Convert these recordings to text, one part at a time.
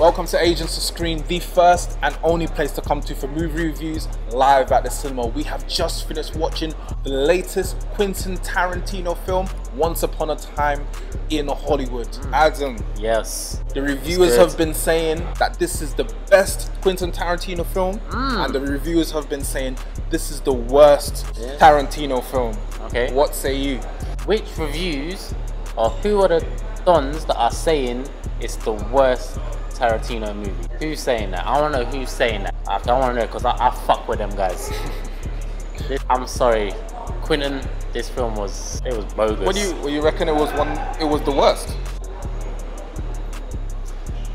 Welcome to Agents of Screen, the first and only place to come to for movie reviews live at the cinema. We have just finished watching the latest Quentin Tarantino film, Once Upon a Time in Hollywood. Adam. Yes. The reviewers have been saying that this is the best Quentin Tarantino film, and the reviewers have been saying this is the worst Tarantino film. Okay. What say you? Which reviews, or who are the dons that are saying it's the worst Tarantino movie? Who's saying that? I want to know who's saying that. I want to know because I fuck with them guys. I'm sorry, Quentin. This film was bogus. What do you reckon? It was the worst.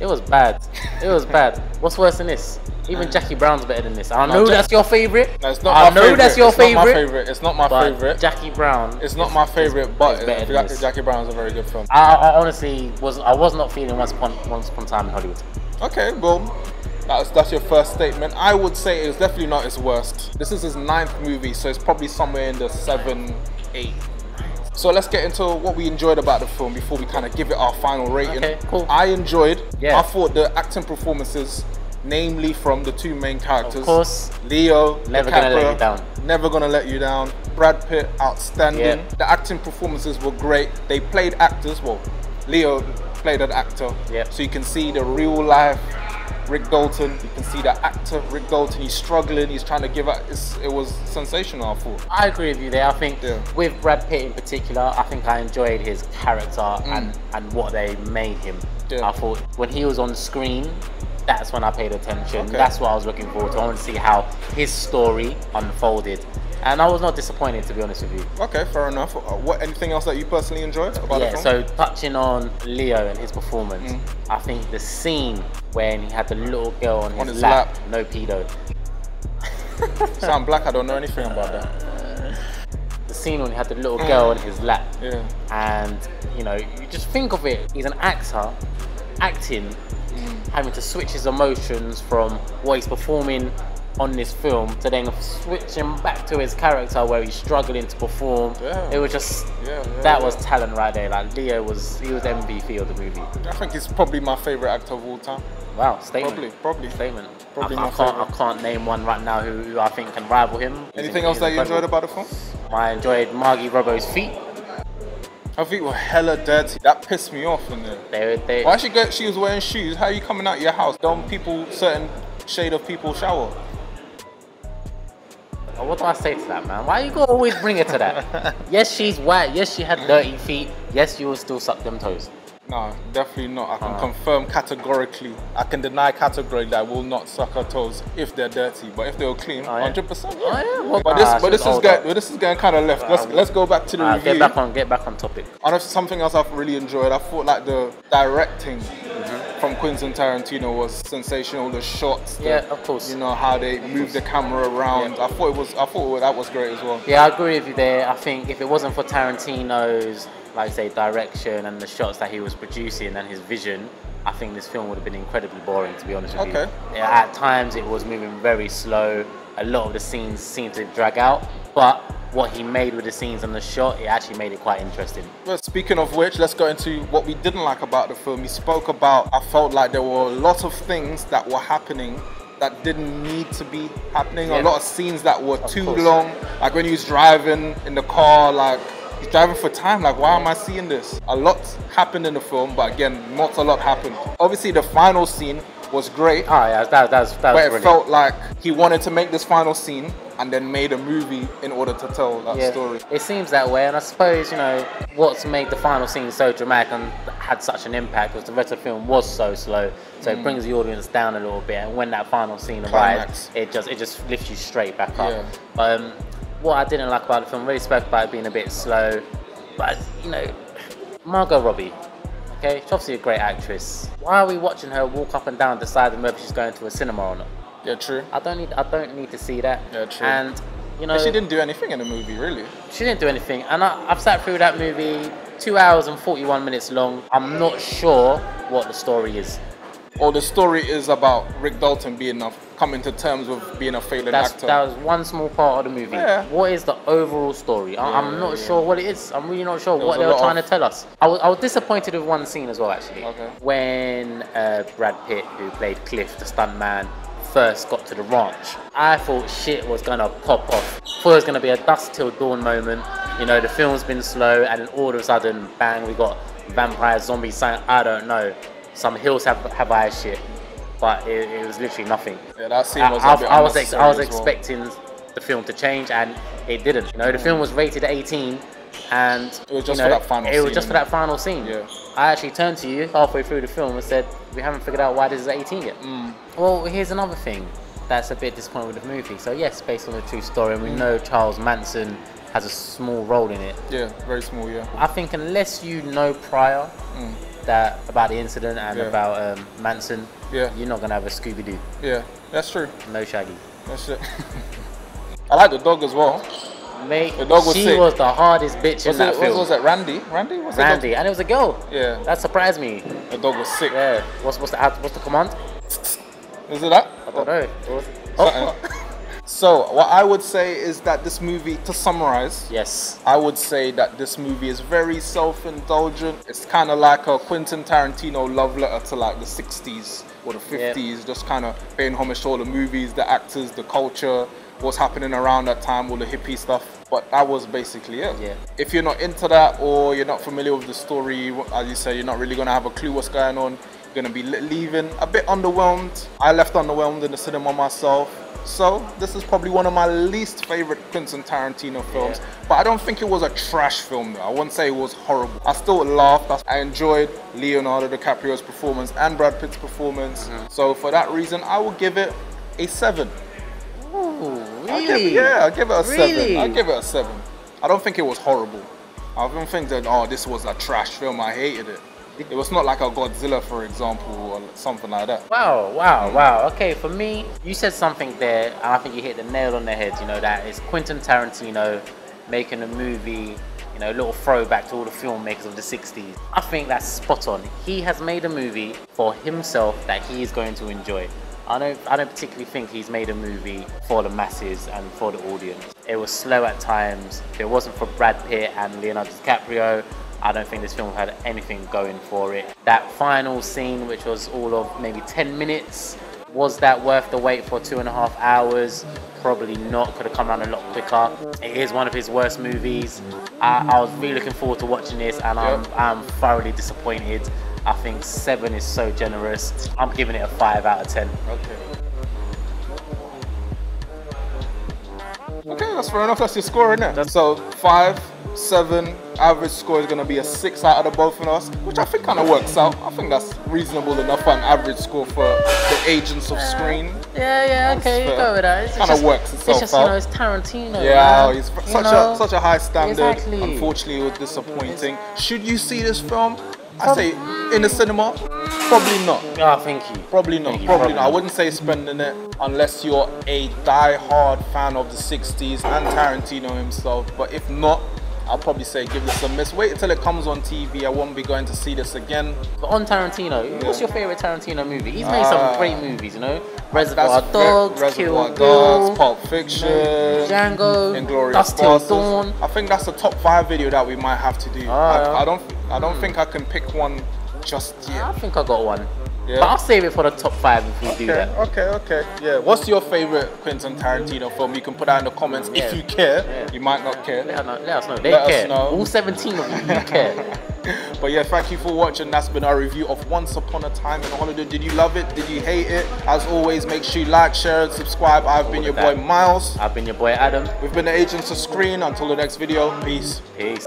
It was bad. It was bad. What's worse than this? Even Jackie Brown's better than this. I know that's your favorite. No, it's not my favorite. That's your favorite. It's not my favorite. Jackie Brown. It's not my favorite, but Jackie Brown's a very good film. I honestly was not feeling Once Upon a Time in Hollywood. Okay, well, that's your first statement. I would say it's definitely not his worst. This is his 9th movie, so it's probably somewhere in the 7, 8. So let's get into what we enjoyed about the film before we kind of give it our final rating. Okay, cool. I enjoyed. Yeah. I thought the acting performances, namely from the two main characters, of course, Leo, never gonna let you down. Never gonna let you down. Brad Pitt, outstanding. Yeah. The acting performances were great. They played actors. Well, Leo played an actor. Yeah. So you can see the real life Rick Dalton. You can see the actor Rick Dalton. He's struggling. He's trying to give out. It was sensational, I thought. I agree with you there. I think with Brad Pitt in particular, I think I enjoyed his character and what they made him. I thought when he was on screen, that's when I paid attention. Okay. That's what I was looking forward to. I want to see how his story unfolded. And I was not disappointed, to be honest with you. Okay, fair enough. Anything else that you personally enjoyed about the film? So touching on Leo and his performance, I think the scene when he had the little girl on his lap, no pedo. Sound black, I don't know anything about that. The scene when he had the little girl on his lap. Yeah. And, you know, you just think of it, he's an actor, acting, having to switch his emotions from what he's performing on this film to then switching back to his character where he's struggling to perform. It was just that was talent right there. Like Leo was MVP of the movie. I think he's probably my favorite actor of all time. Wow, statement. Probably Statement. Probably I can't name one right now who I think can rival him. Anything else that you enjoyed about the film? I enjoyed Margie Robbo's feet. Her feet were hella dirty. That pissed me off in there. Why she was wearing shoes? How are you coming out your house? Don't certain shade of people shower? What do I say to that, man? Why you gotta always bring it to that? Yes, she's white. Yes, she had dirty feet. Yes, you will still suck them toes. No, definitely not. I can confirm categorically. I can deny categorically that I will not suck her toes if they're dirty. But if they were clean, 100%. Yeah. But this is getting kind of left. Let's go back to the review. Get back on topic. Something else I've really enjoyed. I thought like the directing from Quentin Tarantino was sensational. The shots, of course. You know how they move the camera around. I thought that was great as well. Yeah, I agree with you there. I think if it wasn't for Tarantino's, like I say, direction and the shots that he was producing and his vision, I think this film would have been incredibly boring, to be honest with you. Yeah, at times it was moving very slow. A lot of the scenes seemed to drag out, but what he made with the scenes and the shot, it actually made it quite interesting. Well, speaking of which, let's go into what we didn't like about the film. He spoke about, I felt like there were a lot of things that were happening that didn't need to be happening. A lot of scenes that were too long. Like when he was driving in the car, like he's driving for time, like why am I seeing this? A lot happened in the film, but again, not a lot happened. Obviously the final scene was great. That was but brilliant. It felt like he wanted to make this final scene and then made a movie in order to tell that story. It seems that way, and I suppose, you know, what's made the final scene so dramatic and had such an impact was the rest of the film was so slow, so it brings the audience down a little bit, and when that final scene arrives, it just lifts you straight back up. But what I didn't like about the film, really spoke about it being a bit slow, but you know, Margot Robbie, okay, she's obviously a great actress. Why are we watching her walk up and down deciding whether she's going to a cinema or not? Yeah, true. I don't need to see that. Yeah, true. And you know, but she didn't do anything in the movie, really. She didn't do anything, and I've sat through that movie, 2 hours and 41 minutes long. I'm not sure what the story is. Or the story is about Rick Dalton being a coming to terms with being a failing That actor. was one small part of the movie. Yeah. What is the overall story? I'm not sure what it is. I'm really not sure what they were trying to tell us. I was disappointed with one scene as well, actually. Okay. When Brad Pitt, who played Cliff, the stuntman, first got to the ranch, I thought shit was gonna pop off. Thought it was gonna be a dusk till dawn moment. You know, the film's been slow, and then all of a sudden, bang, we got vampires, zombies, I don't know, some hills have eyes shit. But it was literally nothing. Yeah, that scene was a bit I was unnecessary expecting the film to change, and it didn't. You know, the film was rated 18, and it was just for that final scene. It was just for that final scene. Yeah. I actually turned to you halfway through the film and said, "We haven't figured out why this is 18 yet." Well, here's another thing that's a bit disappointing with the movie. So yes, based on a true story, and we know Charles Manson has a small role in it. Yeah, very small. Yeah. I think unless you know prior that about the incident and about Manson, you're not gonna have a Scooby-Doo. Yeah, that's true. No Shaggy. That's it. I like the dog as well. Mate, the dog was she sick. was the hardest bitch in that film. What was it? Randy? Randy? What's Randy, and it was a girl. Yeah. That surprised me. The dog was sick. Yeah. What's the command? Is it that? I don't know. So what I would say is that this movie, to summarize, yes, I would say that this movie is very self-indulgent. It's kind of like a Quentin Tarantino love letter to like the 60s or the 50s, just kind of paying homage to all the movies, the actors, the culture, what's happening around that time, all the hippie stuff. But that was basically it. Yeah. If you're not into that, or you're not familiar with the story, as you say, you're not really going to have a clue what's going on. You're going to be leaving a bit underwhelmed. I left underwhelmed in the cinema myself. So this is probably one of my least favorite Quentin Tarantino films, but I don't think it was a trash film though. I wouldn't say it was horrible. I still laughed. I enjoyed Leonardo DiCaprio's performance and Brad Pitt's performance. So for that reason, I will give it a 7. Ooh, really? I'll give it a 7. Really? I'll give it a 7. I don't think it was horrible. I don't think that, oh, this was a trash film, I hated it. It was not like a Godzilla, for example, or something like that. Wow. Okay, for me, you said something there, and I think you hit the nail on the head. You know, that it's Quentin Tarantino making a movie, you know, a little throwback to all the filmmakers of the 60s. I think that's spot on. He has made a movie for himself that he is going to enjoy. I don't particularly think he's made a movie for the masses and for the audience. It was slow at times. If it wasn't for Brad Pitt and Leonardo DiCaprio, I don't think this film had anything going for it. That final scene, which was all of maybe 10 minutes, was that worth the wait for 2.5 hours? Probably not. Could have come around a lot quicker. It is one of his worst movies. I was really looking forward to watching this, and I'm thoroughly disappointed. I think 7 is so generous. I'm giving it a 5 out of 10. Okay, that's fair enough. That's your score, isn't it? So 5, 7, average score is going to be a 6 out of the both of us, which I think kind of works out. I think that's reasonable enough for an average score for the Agents of S.C.R.E.E.N. Yeah, okay, you go with that. It kind of works itself it's just, out. You know, it's Tarantino. Yeah, man. he's such a high standard. Exactly. Unfortunately, it was disappointing. Should you see this film? I say in the cinema, probably not. Oh, thank you. Probably not. Probably not. I wouldn't say spending it unless you're a die-hard fan of the 60s and Tarantino himself. But if not, I'll probably say give this a miss. Wait until it comes on TV. I won't be going to see this again. But on Tarantino, what's your favorite Tarantino movie? He's made some great movies, you know. Reservoir Dogs, Kill Bill, Pulp Fiction, Django, Inglourious Dust Till Basterds. Dawn. I think that's a top 5 video that we might have to do. I don't think I can pick one just yet. I think I got one. Yeah. But I'll save it for the top 5 if we do that. Okay. Yeah. What's your favorite Quentin Tarantino film? You can put that in the comments if you care. Yeah. You might not care. Let us know. They care. All 17 of you care. But yeah, thank you for watching. That's been our review of Once Upon a Time in Hollywood. Did you love it? Did you hate it? As always, make sure you like, share, and subscribe. I've been your boy Miles. I've been your boy Adam. We've been the Agents of S.C.R.E.E.N. Until the next video. Peace. Peace.